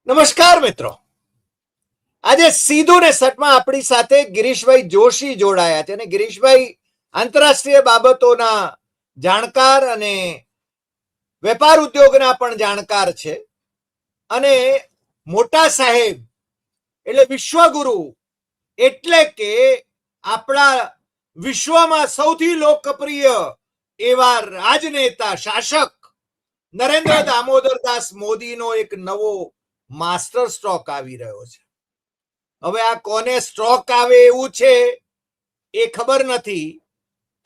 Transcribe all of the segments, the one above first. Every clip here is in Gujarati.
નમસ્કાર મિત્રો, આજે સીધું ને સટમાં આપણી સાથે ગિરીશભાઈ જોશી જોડાયા છે અને ગિરીશભાઈ આંતરરાષ્ટ્રીય બાબતોના જાણકાર અને વેપાર ઉદ્યોગના પણ જાણકાર છે અને મોટા સાહેબ એટલે વિશ્વગુરુ એટલે કે આપણા વિશ્વમાં સૌથી લોકપ્રિય એવા રાજનેતા શાસક નરેન્દ્ર દામોદરદાસ મોદીનો એક નવો માસ્ટર સ્ટ્રોક આવી રહ્યો છે. હવે આ કોને સ્ટ્રોક આવે એવું છે એ ખબર નથી,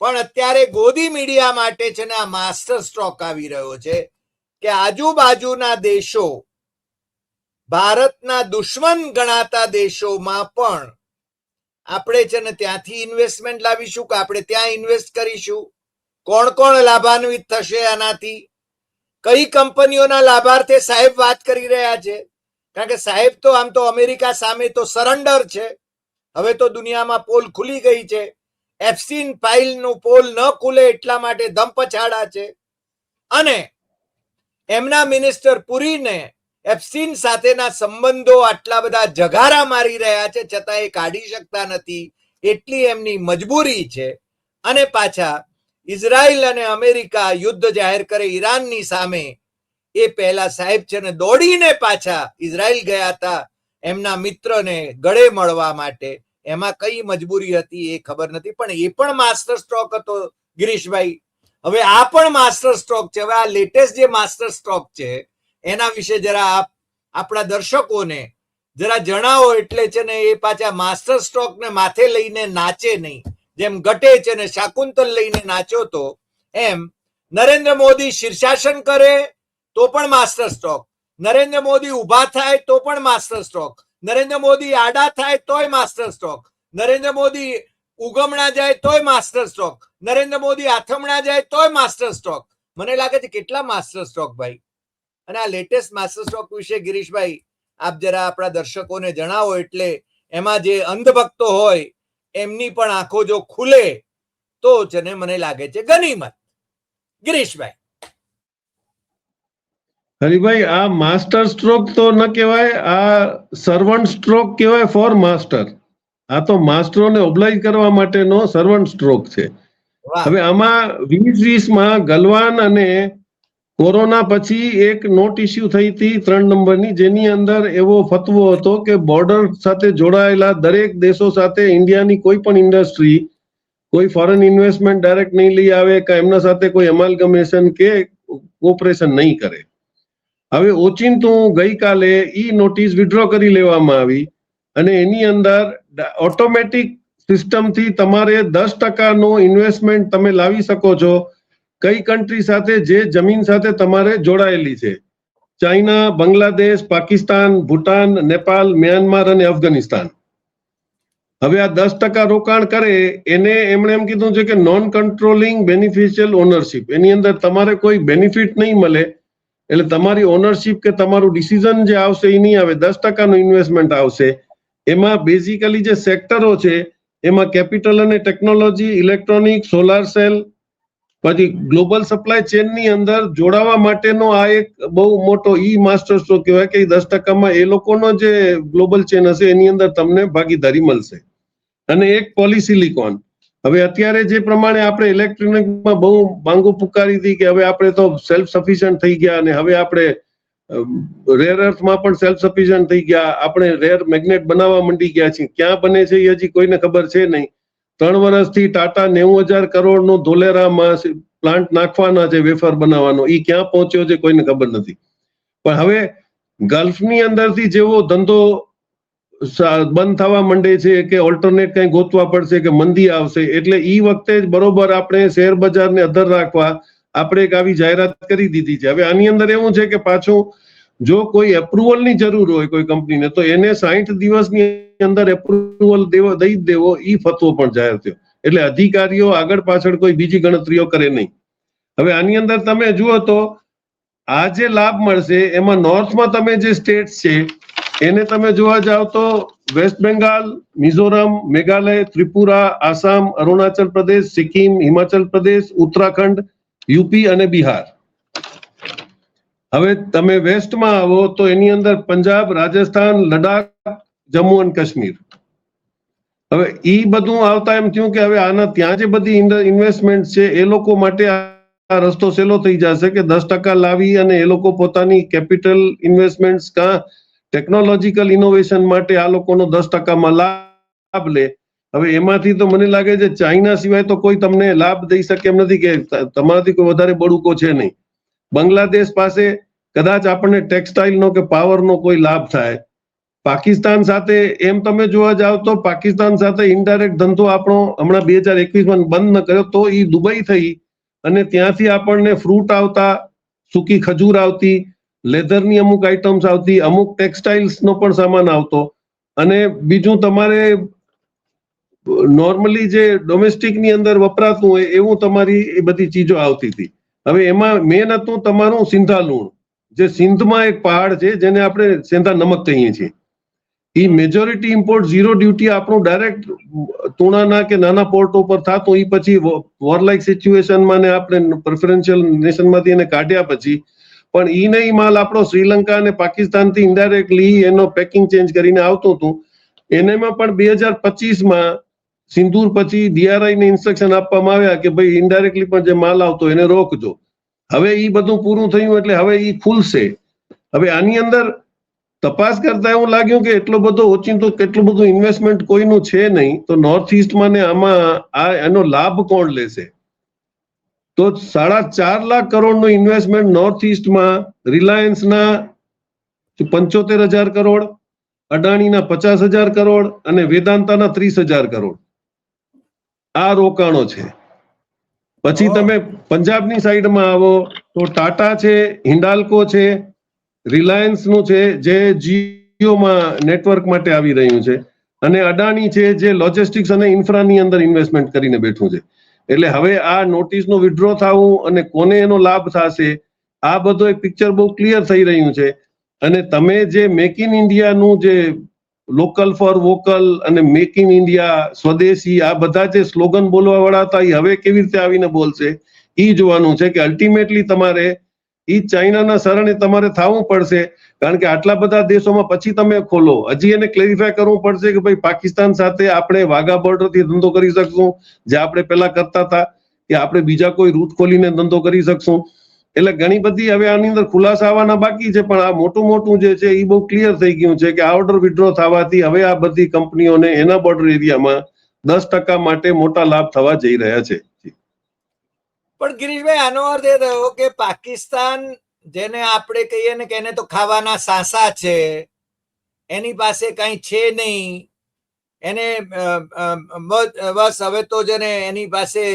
પણ અત્યારે ગોદી મીડિયા માટે છે ને આ માસ્ટર સ્ટ્રોક આવી રહ્યો છે કે આજુબાજુના દેશો, ભારતના દુશ્મન ગણાતા દેશોમાં પણ આપણે છે ને ત્યાંથી ઇન્વેસ્ટમેન્ટ લાવીશું કે આપણે ત્યાં ઇન્વેસ્ટ કરીશું, કોણ કોણ લાભાન્વિત થશે આનાથી, કઈ કંપનીઓના લાભાર્થે સાહેબ વાત કરી રહ્યા છે. કારણ કે સાહેબ તો આમ તો અમેરિકા સામે તો સરેન્ડર છે. હવે તો દુનિયામાં પોલ ખુલી ગઈ છે. એપ્સ્ટીન ફાઇલનું પોલ ન ખુલે એટલા માટે ધમપછાડા છે અને એમના મિનિસ્ટર પુરીને એપ્સ્ટીન સાથેના સંબંધો આટલા બધા જગારા મારી રહ્યા છે છતાં એ કાઢી શકતા નથી, એટલી એમની મજબૂરી છે. અને પાછા ઇઝરાયલ અને અમેરિકા યુદ્ધ જાહેર કરે ઈરાનની સામે, એ પહેલા સાહેબ છે ને દોડીને પાછા ઇઝરાયલ ગયા હતા એમના મિત્રને ગળે મળવા માટે. એમાં કઈ મજબૂરી હતી એ ખબર નથી, પણ એ પણ માસ્ટર સ્ટ્રોક હતો ગિરીશભાઈ. હવે આ પણ માસ્ટર સ્ટ્રોક છે. હવે આ લેટેસ્ટ જે માસ્ટર સ્ટ્રોક છે એના વિશે જરા આપ આપણા દર્શકોને જરા જણાવો. એટલે છે ને એ પાછા માસ્ટર સ્ટ્રોક ને માથે લઈને નાચે નહીં, જેમ ગટે છે ને શાકુંતલ લઈને નાચ્યો તો એમ નરેન્દ્ર મોદી શીર્ષાસન કરે તો પણ માસ્ટર સ્ટ્રોક, નરેન્દ્ર મોદી ઉભા થાય તો પણ માસ્ટર સ્ટ્રોક, નરેન્દ્ર મોદી આડા થાય તોય માસ્ટર સ્ટ્રોક, નરેન્દ્ર મોદી ઉગમણા જાય તોય માસ્ટર સ્ટ્રોક, નરેન્દ્ર મોદી આથમણા જાય તોય માસ્ટર સ્ટ્રોક. મને લાગે છે કેટલા માસ્ટર સ્ટ્રોક ભાઈ. અને આ લેટેસ્ટ માસ્ટર સ્ટ્રોક વિશે ગિરીશભાઈ આપ જરા આપણા દર્શકોને જણાવો, એટલે એમાં જે અંધભક્તો હોય એમની પણ આંખો જો ખુલે તો છે ને મને લાગે છે ગનીમત. ગિરીશભાઈ. હરિભાઈ, આ માસ્ટર સ્ટ્રોક તો ન કહેવાય, આ સર્વન્ટ સ્ટ્રોક કહેવાય ફોર માસ્ટર. આ તો માસ્ટરોને ઓબ્લાઇજ કરવા માટેનો સર્વન્ટ સ્ટ્રોક છે. હવે આમાં 2020માં ગલવાન અને કોરોના પછી એક નોટ ઇસ્યુ થઈ હતી 3 નંબરની, જેની અંદર એવો ફતવો હતો કે બોર્ડર સાથે જોડાયેલા દરેક દેશો સાથે ઇન્ડિયાની કોઈ પણ ઇન્ડસ્ટ્રી કોઈ ફોરેન ઇન્વેસ્ટમેન્ટ ડાયરેક્ટ નહીં લઈ આવે કે એમના સાથે કોઈ એમાલ્ગમેશન કે કોઓપરેશન નહીં કરે. હવે ઓચિંતું ગઈકાલે ઈ નોટિસ વિડ્રો કરી લેવામાં આવી અને એની અંદર ઓટોમેટિક સિસ્ટમથી તમારે 10% ઇન્વેસ્ટમેન્ટ તમે લાવી શકો છો કઈ કન્ટ્રી સાથે જે જમીન સાથે તમારે જોડાયેલી છે. ચાઇના, બાંગ્લાદેશ, પાકિસ્તાન, ભૂટાન, નેપાલ, મ્યાનમાર અને અફઘાનિસ્તાન. હવે આ 10% રોકાણ કરે એને એમણે એમ કીધું છે કે નોન કંટ્રોલિંગ બેનિફિશિયલ ઓનરશિપ, એની અંદર તમારે કોઈ બેનિફિટ નહીં મળે, એટલે તમારી ઓનરશિપ કે તમારું ડિસિઝન જે આવશે એ નહીં આવે, 10%નું ઇન્વેસ્ટમેન્ટ આવશે. એમાં બેઝિકલી જે સેક્ટરો છે એમાં કેપિટલ અને ટેકનોલોજી, ઇલેક્ટ્રોનિક, સોલાર સેલ, પછી ગ્લોબલ સપ્લાય ચેનની અંદર જોડાવા માટેનો આ એક બહુ મોટો ઈ માસ્ટર સ્ટ્રોક કહેવાય કે 10%માં એ લોકોનો જે ગ્લોબલ ચેન હશે એની અંદર તમને ભાગીદારી મળશે. અને એક પોલિસિલિકોન. હવે અત્યારે જે પ્રમાણે આપણે ઇલેક્ટ્રોનિકમાં બહુ માંગો પુકારી હતી કે હવે આપણે તો સેલ્ફ સફિશિયન્ટ થઈ ગયા અને હવે આપણે રેર અર્થમાં પણ સેલ્ફ સફિશિયન્ટ થઈ ગયા, આપણે રેર મેગ્નેટ બનાવવા માંડી ગયા છીએ. ક્યાં બને છે એ હજી કોઈને ખબર છે નહીં. 3 વર્ષથી ટાટા 90,000 કરોડનો ધોલેરામાં પ્લાન્ટ નાખવાના છે વેફર બનાવવાનો, એ ક્યાં પહોંચ્યો છે કોઈને ખબર નથી. પણ હવે ગલ્ફની અંદરથી જેવો ધંધો બંધ થવા માંડે છે કે ઓલ્ટરનેટ કઈ ગોતવા પડશે કે મંદી આવશે, એટલે ઈ વખતે જ બરોબર આપણે શેર બજારને અધર રાખવા આપણે એક આવી જાહેરાત કરી દીધી છે. હવે આની અંદર એવું છે કે પાછું જો કોઈ એપ્રુવલની જરૂર હોય કોઈ કંપનીને તો એને 60 દિવસની અંદર એપ્રુવલ દઈ દેવો, ઈ ફતવો પણ જાહેર થયો. એટલે અધિકારીઓ આગળ પાછળ કોઈ બીજી ગણતરીઓ કરે નહીં. હવે આની અંદર તમે જુઓ તો આ જે લાભ મળશે એમાં નોર્થમાં તમે જે સ્ટેટ છે એને તમે જોવા જાવ તો વેસ્ટ બેંગાલ, મિઝોરમ, મેઘાલય, ત્રિપુરા, આસામ, અરુણાચલ પ્રદેશ, સિક્કિમ, હિમાચલ પ્રદેશ, ઉત્તરાખંડ, યુપી અને બિહાર. હવે તમે વેસ્ટમાં આવો તો એની અંદર પંજાબ, રાજસ્થાન, લડાખ, જમ્મુ અને કાશ્મીર. હવે ઈ બધું આવતા એમ થયું કે હવે આના ત્યાં જે બધી ઇન્વેસ્ટમેન્ટ છે એ લોકો માટે આ રસ્તો સહેલો થઈ જશે કે 10% લાવી અને એ લોકો પોતાની કેપિટલ ઇન્વેસ્ટમેન્ટ કા ટેકનોલોજીકલ ઇનોવેશન માટે આ લોકોનો 10%માં લાભ લે. હવે એમાંથી તો મને લાગે છે ચાઇના સિવાય તો કોઈ તમને લાભ દઈ શકે એમ નથી કે તમારાથી કોઈ વધારે બળુકો છે નહીં. બાંગ્લાદેશ પાસે કદાચ આપણને ટેક્સટાઇલનો કે પાવરનો કોઈ લાભ થાય. પાકિસ્તાન સાથે એમ તમે જોવા જાવ તો પાકિસ્તાન સાથે ઇનડાયરેક્ટ ધંધો આપણો હમણાં 2021માં બંધ ન કર્યો તો એ દુબઈ થઈ અને ત્યાંથી આપણને ફ્રૂટ આવતા, સૂકી ખજૂર આવતી, લેધરની અમુક આઇટમ્સ આવતી, અમુક ટેક્સટાઇલ્સનો પણ સામાન આવતો અને બીજું તમારે નોર્મલી જે ડોમેસ્ટિકની અંદર વપરાતું હોય એવું તમારી એ બધી ચીજો આવતી હતી. હવે એમાં મેન હતું તમારું સિંધા લૂણ, જે સિંધમાં એક પહાડ છે જેને આપણે સેંધા નમક કહીએ છીએ. એ મેજોરિટી ઇમ્પોર્ટ ઝીરો ડ્યુટી આપણું ડાયરેક્ટ તુણાના કે નાના પોર્ટ ઉપર થતું. એ પછી વોરલાઇક સિચ્યુએશનમાં ને આપણે પ્રેફરન્શિયલ નેશનમાંથી એને કાઢ્યા પછી પણ ઈ નહીં માલ આપણો શ્રીલંકા અને પાકિસ્તાનથી ઇનડાયરેક્ટલી એનો પેકિંગ ચેન્જ કરીને આવતું હતું. એનામાં પણ 2025માં સિંદૂર પછી DRI ને ઇન્સ્ટ્રક્શન આપવામાં આવ્યા કે ભાઈ ઇનડાયરેક્ટલી પણ જે માલ આવતો એને રોકજો. હવે ઈ બધું પૂરું થયું એટલે હવે ઈ ખુલશે. હવે આની અંદર તપાસ કરતા એવું લાગ્યું કે એટલો બધો ઓચિંતો કેટલું બધું ઇન્વેસ્ટમેન્ટ કોઈનું છે નહીં, તો નોર્થ ઇસ્ટમાં ને આમાં આ એનો લાભ કોણ લેશે? તો 4.5 લાખ કરોડનું ઇન્વેસ્ટમેન્ટ નોર્થ ઇસ્ટમાં રિલાયન્સના 75,000 કરોડ, અડાણીના 50,000 કરોડ અને વેદાંતાના 30,000 કરોડ આ રોકાણો છે. પછી તમે પંજાબની સાઈડમાં આવો તો ટાટા છે, હિન્ડાલ્કો છે, રિલાયન્સનું છે જે જીઓમાં નેટવર્ક માટે આવી રહ્યું છે અને અડાણી છે જે લોજિસ્ટિક્સ અને ઇન્ફ્રાની અંદર ઇન્વેસ્ટમેન્ટ કરીને બેઠું છે. એટલે હવે આ નોટિસનું વિથડ્રો થવું અને કોને એનો લાભ થશે આ બધો એક પિક્ચર બહુ ક્લિયર થઈ રહ્યું છે. અને તમે જે મેક ઇન ઇન્ડિયાનું જે લોકલ ફોર વોકલ અને મેક ઇન ઇન્ડિયા, સ્વદેશી આ બધા જે સ્લોગન બોલવા વાળા હતા એ હવે કેવી રીતે આવીને બોલશે એ જોવાનું છે કે અલ્ટિમેટલી તમારે ઈ ચાઇનાના શરણે તમારે થવું પડશે. કારણ કે આટલા બધા દેશોમાં પછી તમે ખોલો, હજી એને ક્લેરિફાય કરવું પડશે કે ભાઈ પાકિસ્તાન સાથે આપણે વાઘા બોર્ડરથી ધંધો કરી શકશું જે આપણે પહેલા કરતા હતા કે આપણે બીજા કોઈ રૂટ ખોલીને ધંધો કરી શકશું. એટલે ઘણી બધી હવે આની અંદર ખુલાસા આવવાના બાકી છે પણ આ મોટું જે છે એ બહુ ક્લિયર થઈ ગયું છે કે આ ઓર્ડર વિથડ્રો થવાથી હવે આ બધી કંપનીઓને એના બોર્ડર એરિયામાં 10% માટે મોટા લાભ થવા જઈ રહ્યા છે. પણ ગિરીશભાઈ આનો અર્થ એ થયો કે પાકિસ્તાન જેને આપણે કહીએ ને કે એને તો ખાવાના સાસા છે, એની પાસે કઈ છે નહીં, એને બસ હવે તો જેને એની પાસે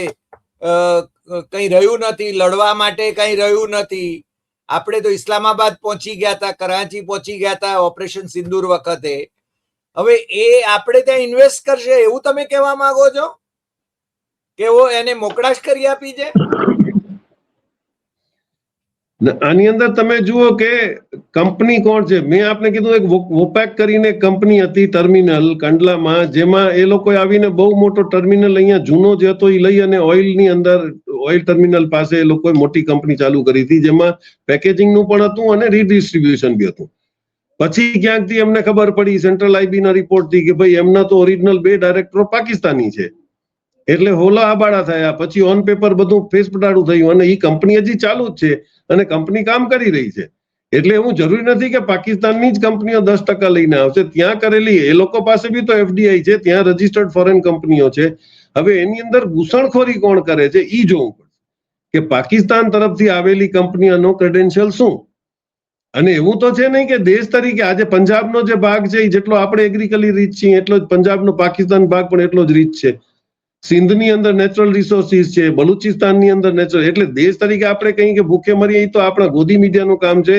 કઈ રહ્યું નથી, લડવા માટે કઈ રહ્યું નથી. આપણે તો ઇસ્લામાબાદ પહોંચી ગયા હતા, કરાચી પહોંચી ગયા હતા ઓપરેશન સિંદૂર વખતે. હવે એ આપણે ત્યાં ઇન્વેસ્ટ કરશે એવું તમે કહેવા માંગો છો કે એને મોકળાશ કરી આપી છે? આની અંદર તમે જુઓ કે કંપની કોણ છે. મેં આપને કીધું એક વોપેક કરીને કંપની હતી ટર્મિનલ કંડલામાં, જેમાં એ લોકોએ આવીને બહુ મોટો ટર્મિનલ અહીંયા જૂનો જે હતો એ લઈ અને ઓઇલની અંદર ઓઇલ ટર્મિનલ પાસે એ લોકોએ મોટી કંપની ચાલુ કરી હતી જેમાં પેકેજિંગનું પણ હતું અને રીડિસ્ટ્રીબ્યુશન બી હતું. પછી ક્યાંકથી એમને ખબર પડી સેન્ટ્રલ આઈબીના રિપોર્ટથી કે ભાઈ એમના તો ઓરિજિનલ 2 ડાયરેક્ટરો પાકિસ્તાની છે. એટલે હોલા આબાડા થયા. પછી ઓન પેપર બધું ફેસ પટાડું થયું અને એ કંપની હજી ચાલુ જ છે અને કંપની કામ કરી રહી છે. એટલે એવું જરૂરી નથી કે પાકિસ્તાનની જ કંપનીઓ 10% લઈને આવશે. ત્યાં કરેલી એ લોકો પાસે બી તો FDI છે, ત્યાં રજીસ્ટર્ડ ફોરેન કંપનીઓ છે. હવે એની અંદર ઘૂસણખોરી કોણ કરે છે ઈ જોવું પડશે કે પાકિસ્તાન તરફથી આવેલી કંપનીઓનો ક્રેડેન્શિયલ શું. અને એવું તો છે નહીં કે દેશ તરીકે આજે પંજાબનો જે ભાગ છે એ જેટલો આપણે એગ્રીકલી રીચ છીએ એટલો જ પંજાબનો પાકિસ્તાન ભાગ પણ એટલો જ રીચ છે. સિંધની અંદર નેચરલ રિસોર્સિસ છે, બલુચિસ્તાનની અંદર નેચરલ. એટલે દેશ તરીકે આપણે કહીએ કે ભૂખે મરીએ એ તો આપણા ગોદી મીડિયાનું કામ છે.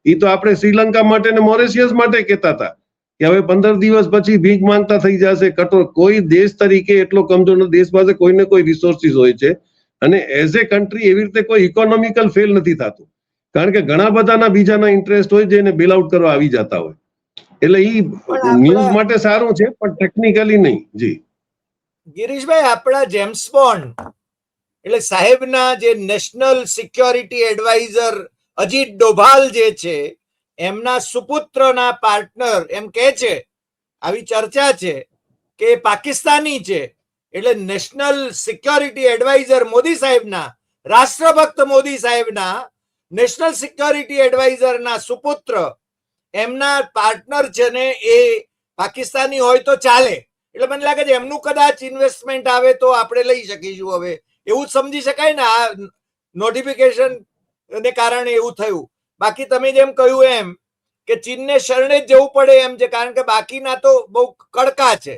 એ તો આપણે શ્રીલંકા માટે ને મોરેશિયસ માટે કહેતા હતા કે હવે 15 દિવસ પછી ભીખ માંગતા થઈ જશે કટોર. કોઈ દેશ તરીકે એટલો કમજોર નથી. દેશ પાસે કોઈને કોઈ રિસોર્સિસ હોય છે અને એઝ એ કન્ટ્રી એવી રીતે કોઈ ઇકોનોમિકલ ફેલ નથી થતું કારણ કે ઘણા બધાના બીજાના ઇન્ટરેસ્ટ હોય જેને બેલ આઉટ કરવા આવી જતા હોય. એટલે ઈ ન્યૂઝ માટે સારું છે પણ ટેકનિકલી નહીં. જી ગિરીશભાઈ, આપણા જેમ્સ બોન્ડ એટલે સાહેબના જે national security adviser Ajit Doval જે છે એમના સુપુત્રના પાર્ટનર એમ કહે છે, આવી ચર્ચા છે કે પાકિસ્તાની છે, એટલે નેશનલ સિક્યોરિટી એડવાઇઝર મોદી સાહેબના, રાષ્ટ્રભક્ત મોદી સાહેબના નેશનલ સિક્યોરિટી એડવાઇઝરના સુપુત્ર એમના પાર્ટનર છે ને એ પાકિસ્તાની હોય તો ચાલે. એટલે મને લાગે છે એમનું કદાચ ઇન્વેસ્ટમેન્ટ આવે તો આપણે લઈ શકીશું. હવે એવું સમજી શકાય ને આ નોટિફિકેશન ને કારણે એવું થયું. બાકી તમે જેમ કહ્યું એમ કે ચીનને શરણે જ જવું પડે એમ છે, કારણ કે બાકીના તો બહુ કડકા છે.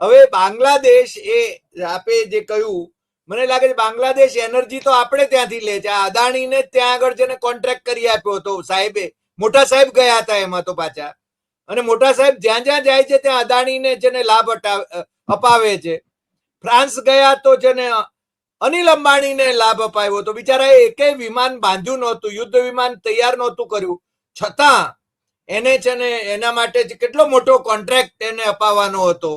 હવે બાંગ્લાદેશ એ આપે જે કહ્યું, મને લાગે છે બાંગ્લાદેશ એનર્જી તો આપણે ત્યાંથી લે છે. આ અદાણીને ત્યાં આગળ જેને કોન્ટ્રાક્ટ કરી આપ્યો હતો સાહેબે, મોટા સાહેબ ગયા હતા એમાં તો પાછા. અને મોટા સાહેબ જ્યાં જ્યાં જાય છે ત્યાં અદાણીને જેને લાભ અપાવે છે. ફ્રાન્સ ગયા તો જેને અનિલ અંબાણીને લાભ અપાવ્યો તો બિચારા એકેય વિમાન બાંધ્યું નહોતું, યુદ્ધ વિમાન તૈયાર નહોતું કર્યું, છતાં એને છે ને એના માટે કેટલો મોટો કોન્ટ્રાક્ટ એને અપાવવાનો હતો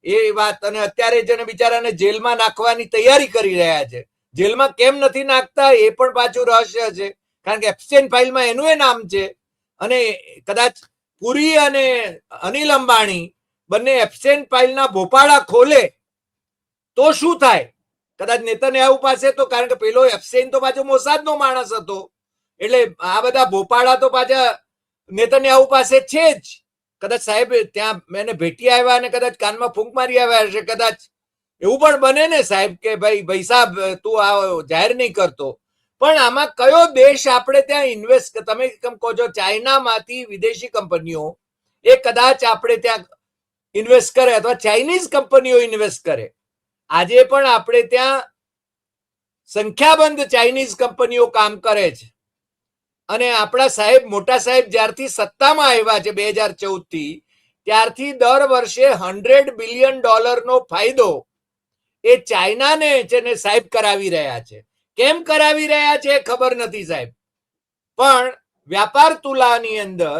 એ વાત. અને અત્યારે જેને બિચારાને જેલમાં નાખવાની તૈયારી કરી રહ્યા છે. જેલમાં કેમ નથી નાખતા એ પણ પાછું રહસ્ય છે, કારણ કે એપ્સ્ટેઇન ફાઇલમાં એનું એ નામ છે. અને કદાચ પુરી અને અનિલ અંબાણી બંને એપ્સ્ટેઇન ફાઇલના ભોપાળા ખોલે તો શું થાય? કદાચ નેતન્યાહુ પાસે તો, કારણ કે પેલો એપ્સ્ટેઇન તો પાછો મોસાદનો માણસ હતો, એટલે આ બધા ભોપાળા તો પાછા નેતન્યાહુ પાસે છે જ. કદાચ સાહેબ ત્યાં એને ભેટી આવ્યા અને કદાચ કાનમાં ફૂંક મારી આવ્યા હશે, કદાચ એવું પણ બને ને સાહેબ કે ભાઈ સાહેબ તું આ જાહેર નહીં કરતો. પણ આમાં કયો દેશ આપણે ત્યાં ઇન્વેસ્ટ, તમે કેમ કહો છો ચાઇનામાંથી વિદેશી કંપનીઓ એ કદાચ આપણે ત્યાં ઇન્વેસ્ટ કરે અથવા ચાઇનીઝ કંપનીઓ ઇન્વેસ્ટ કરે. આજે પણ આપણે ત્યાં સંખ્યાબંધ ચાઇનીઝ કંપનીઓ કામ કરે છે. અને આપણા સાહેબ, મોટા સાહેબ જ્યારથી સત્તામાં આવ્યા છે 2014 થી, ત્યારથી દર વર્ષે $100 બિલિયન ફાયદો એ ચાઇનાને છે ને સાહેબ કરાવી રહ્યા છે. કેમ કરાવી રહ્યા છે ખબર નથી સાહેબ, પણ વ્યાપાર તુલાની અંદર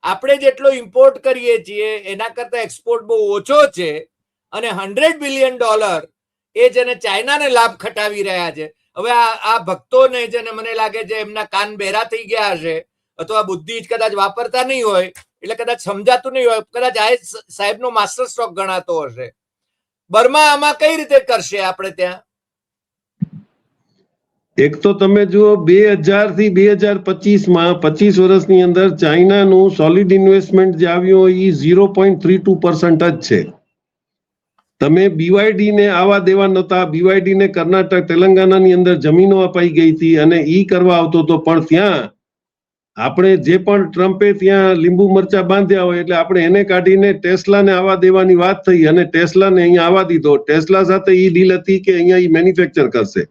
આપણે જેટલો ઇમ્પોર્ટ કરીએ છીએ એના કરતા એક્સપોર્ટ બહુ ઓછો છે. અને $100 બિલિયન એ જેને ચાઇનાને લાભ ખટાવી રહ્યા છે. હવે આ ભક્તોને જેને મને લાગે છે એમના કાન બહેરા થઈ ગયા હશે અથવા બુદ્ધિ જ કદાચ વાપરતા નહીં હોય, એટલે કદાચ સમજાતું નહીં હોય, કદાચ આ સાહેબનો માસ્ટર સ્ટ્રોક ગણાતો હશે. બર્મા આમાં કઈ રીતે કરશે આપણે ત્યાં? એક તો તમે જુઓ 2000 થી 2025 25 વર્ષની અંદર ચાઇનાનું સોલિડ ઇન્વેસ્ટમેન્ટ જે આવ્યું હોય એ 0.32% જ છે. તમે બીવાયડી ને આવા દેવા નહોતા, બીવાયડી ને કર્ણાટક તેલંગાણાની અંદર જમીનો અપાઈ ગઈ હતી અને ઈ કરવા આવતો હતો, પણ ત્યાં આપણે જે પણ ટ્રમ્પે ત્યાં લીંબુ મરચા બાંધ્યા હોય એટલે આપણે એને કાઢીને ટેસ્લાને આવા દેવાની વાત થઈ અને ટેસ્લાને અહીંયા આવવા દીધો. ટેસ્લા સાથે ઈ ડીલ હતી કે અહીંયા ઈ મેન્યુફેક્ચર કરશે,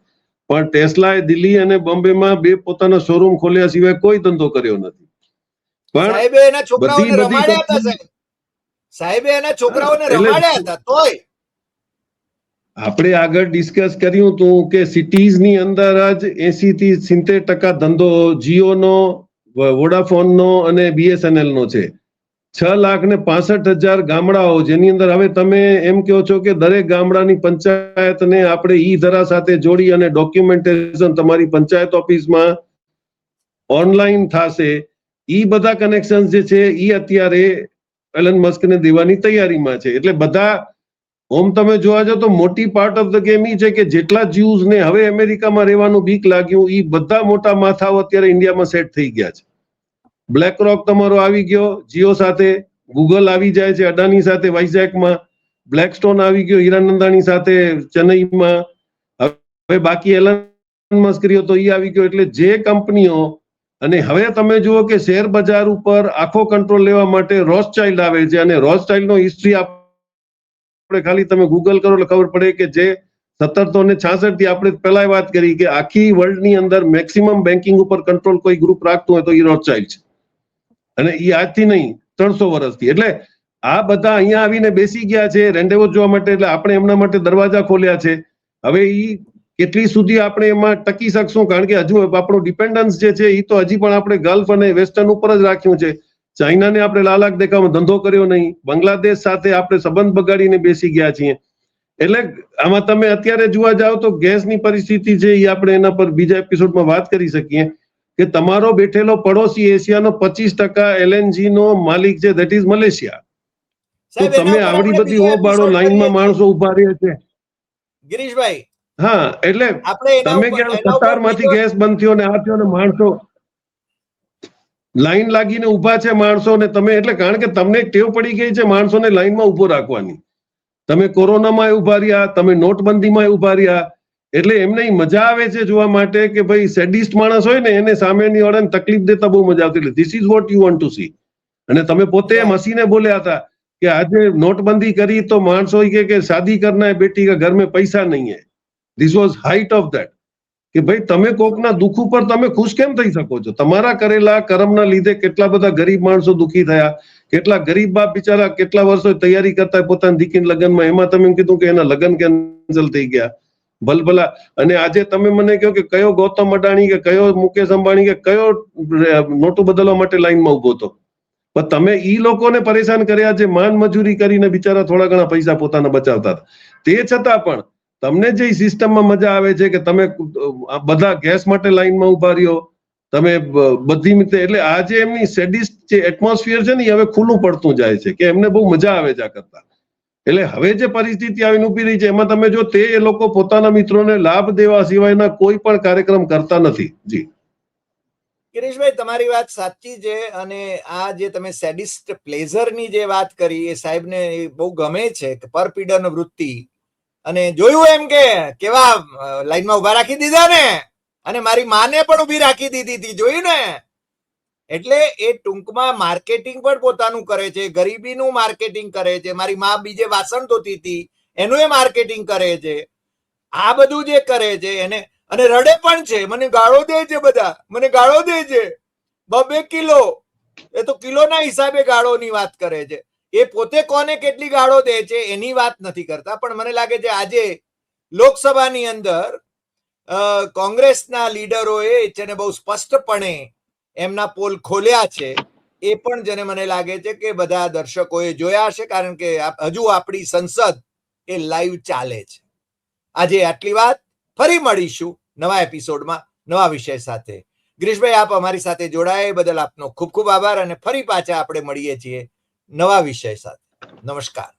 પણ ટેસ્લાએ દિલ્હી અને બોમ્બેમાં બે પોતાના શોરૂમ ખોલ્યા સિવાય કોઈ ધંધો કર્યો નથી. પણ સાહેબે એના છોકરાઓને રમાડ્યા હતા સાહેબે એના છોકરાઓને રમાડ્યા હતા. તોય આપણે આગળ ડિસ્કસ કર્યું હતું કે સિટીઝની અંદર જ 80 થી 70% ધંધો જીઓનો, વોડાફોનનો અને બીએસએનએલનો છે. 6,65,000 ગામડાઓ જેની અંદર હવે તમે એમ કહો છો કે દરેક ગામડાની પંચાયતને આપણે ઈ ધરા સાથે જોડી અને ડોક્યુમેન્ટેશન તમારી પંચાયત ઓફિસમાં ઓનલાઈન થશે. ઈ બધા કનેક્શન જે છે ઈ અત્યારે એલન મસ્કને દેવાની તૈયારીમાં છે. એટલે બધા ઓમ તમે જોવા જાવ તો મોટી પાર્ટ ઓફ ધ ગેમ ઈ છે કે જેટલા જ્યુઝને હવે અમેરિકામાં રહેવાનું બીક લાગ્યું, ઈ બધા મોટા માથાઓ અત્યારે ઇન્ડિયામાં સેટ થઈ ગયા છે. બ્લેક રોક તમારો આવી ગયો જીઓ સાથે, ગૂગલ આવી જાય છે અડાની સાથે વાઇઝેકમાં, બ્લેકસ્ટોન આવી ગયો હીરાનંદાણી સાથે ચેન્નઈમાં, હવે બાકી એલન મસ્ક રહ્યો તો ઈ આવી ગયો. એટલે જે કંપનીઓ, અને હવે તમે જુઓ કે શેર બજાર ઉપર આખો કંટ્રોલ લેવા માટે રોથશાઇલ્ડ આવે છે અને રોથશાઇલ્ડનો હિસ્ટ્રી આપણે ખાલી તમે ગૂગલ કરો એટલે ખબર પડે કે જે 1766 થી આપણે પહેલા વાત કરી કે આખી વર્લ્ડની અંદર મેક્સિમમ બેન્કિંગ ઉપર કંટ્રોલ કોઈ ગ્રુપ રાખતું હોય તો એ રોથશાઇલ્ડ છે. અને એ આજથી નહીં 300 વર્ષથી. એટલે આ બધા અહીંયા આવીને બેસી ગયા છે રેન્ડેવો જોવા માટે, એટલે આપણે એમના માટે દરવાજા ખોલ્યા છે. હવે ઈ કેટલી સુધી આપણે એમાં ટકી શકશું, કારણ કે હજુ આપણું ડિપેન્ડન્સ જે છે એ તો હજી પણ આપણે ગલ્ફ અને વેસ્ટર્ન ઉપર જ રાખ્યું છે. ચાઇનાને આપણે લાલાક દેખામાં ધંધો કર્યો નહીં, બાંગ્લાદેશ સાથે આપણે સંબંધ બગાડીને બેસી ગયા છીએ. એટલે આમાં તમે અત્યારે જોવા જાવ તો ગેસની પરિસ્થિતિ છે એ આપણે એના પર બીજા એપિસોડમાં વાત કરી શકીએ. કે તમારો બેઠેલો પડોશી એશિયાનો 25% LNG નો માલિક છે, ધેટ ઇઝ મલેશિયા. તો સાહેબ, એના તમે ઉપર આવડી આપણે બધી બીજો હોબાળો એપિસોડ લાઈનમાં કરીએ છીએ. માણસો ઉભા રહે છે. ગિરીશભાઈ, હા, એટલે આપણે તમે ક્યાં એના ઉપર કતારમાંથી બીજો ગેસ બંધ થયો ને આ થયો ને માણસો લાઈન લાગીને ઉભા છે માણસો ને તમે, એટલે કારણ કે તમને એક ટેવ પડી ગઈ છે માણસોને લાઈનમાં ઉભો રાખવાની. તમે કોરોનામાં ઉભા રહ્યા, તમે નોટબંધીમાં ઉભા રહ્યા, એટલે એમને મજા આવે છે જોવા માટે કે ભાઈ સેડિસ્ટ માણસ હોય ને એને સામેની વાળાને તકલીફ દેતા બહુ મજા આવતી. એટલે this is what you want to C. અને તમે પોતે એમ હસીને બોલ્યા હતા કે આજે નોટબંધી કરી તો માણસો કે શાદી કરના હે બેટી કે ઘર મેં પૈસા નહીં હે. This was height of that કે ભાઈ તમે કોકના દુઃખ ઉપર તમે ખુશ કેમ થઈ શકો છો? તમારા કરેલા કર્મના લીધે કેટલા બધા ગરીબ માણસો દુઃખી થયા, કેટલા ગરીબ બાપ બિચારા કેટલા વર્ષો તૈયારી કરતા પોતાની દીકરીના લગ્નમાં, એમાં તમે એમ કીધું કે એના લગ્ન કેન્સલ થઈ ગયા. ભલભલા. અને આજે તમે મને કહો કે કયો ગૌતમ અડાણી કે કયો મુકેશ અંબાણી કે કયો નોટું બદલવા માટે લાઈનમાં ઉભો હતો? પણ તમે ઈ લોકોને પરેશાન કર્યા છે માન મજૂરી કરીને બિચારા થોડા ઘણા પૈસા પોતાના બચાવતા હતા. તે છતાં પણ તમને જે સિસ્ટમમાં મજા આવે છે કે તમે બધા ગેસ માટે લાઈનમાં ઉભા રહ્યો, તમે બધી રીતે, એટલે આ જે એમની સેડિસ્ટ જે એટમોસ્ફિયર છે ને એ હવે ખુલ્લું પડતું જાય છે કે એમને બહુ મજા આવે છે આ કરતા. એટલે હવે જે પરિસ્થિતિ આવીને ઉભી રહી છે એમાં તમે જો તે એ લોકો પોતાના મિત્રોને લાભ દેવા સિવાયના કોઈ પણ કાર્યક્રમ કરતા નથી. જી ગિરીશભાઈ, તમારી વાત સાચી છે. અને આ જે તમે સેડિસ્ટ પ્લેઝરની જે વાત કરી એ સાહેબને બહુ ગમે છે કે પરપીડન વૃત્તિ. અને જોયું એમ કે કેવા લાઈનમાં ઉભા રાખી દીધા ને, અને મારી માને પણ ઉભી રાખી દીધી હતી, જોયું ને? એટલે એ ટૂંકમાં માર્કેટિંગ પણ પોતાનું કરે છે, ગરીબીનું માર્કેટિંગ કરે છે. મારી મા બીજે વાસણ ધોતી હતી એનું એ માર્કેટિંગ કરે છે. આ બધું જે કરે છે એને, અને રડે પણ છે, મને ગાળો દે છે, બધા મને ગાળો દે છે 2 કિલો. એ તો કિલોના હિસાબે ગાળોની વાત કરે છે. એ પોતે કોને કેટલી ગાળો દે છે એની વાત નથી કરતા. પણ મને લાગે છે આજે લોકસભાની અંદર કોંગ્રેસના લીડરોએ જેને બહુ સ્પષ્ટપણે એમના પોલ ખોલ્યા છે એ પણ જેને મને લાગે છે કે બધા દર્શકોએ જોયા હશે, કારણ કે હજુ આપણી સંસદ એ લાઈવ ચાલે છે. આજે આટલી વાત. ફરી મળીશું નવા એપિસોડમાં નવા વિષય સાથે. ગિરીશભાઈ, આપ અમારી સાથે જોડાયા બદલ આપનો ખૂબ ખૂબ આભાર. અને ફરી પાછા આપણે મળીએ છીએ નવા વિષય સાથે. નમસ્કાર.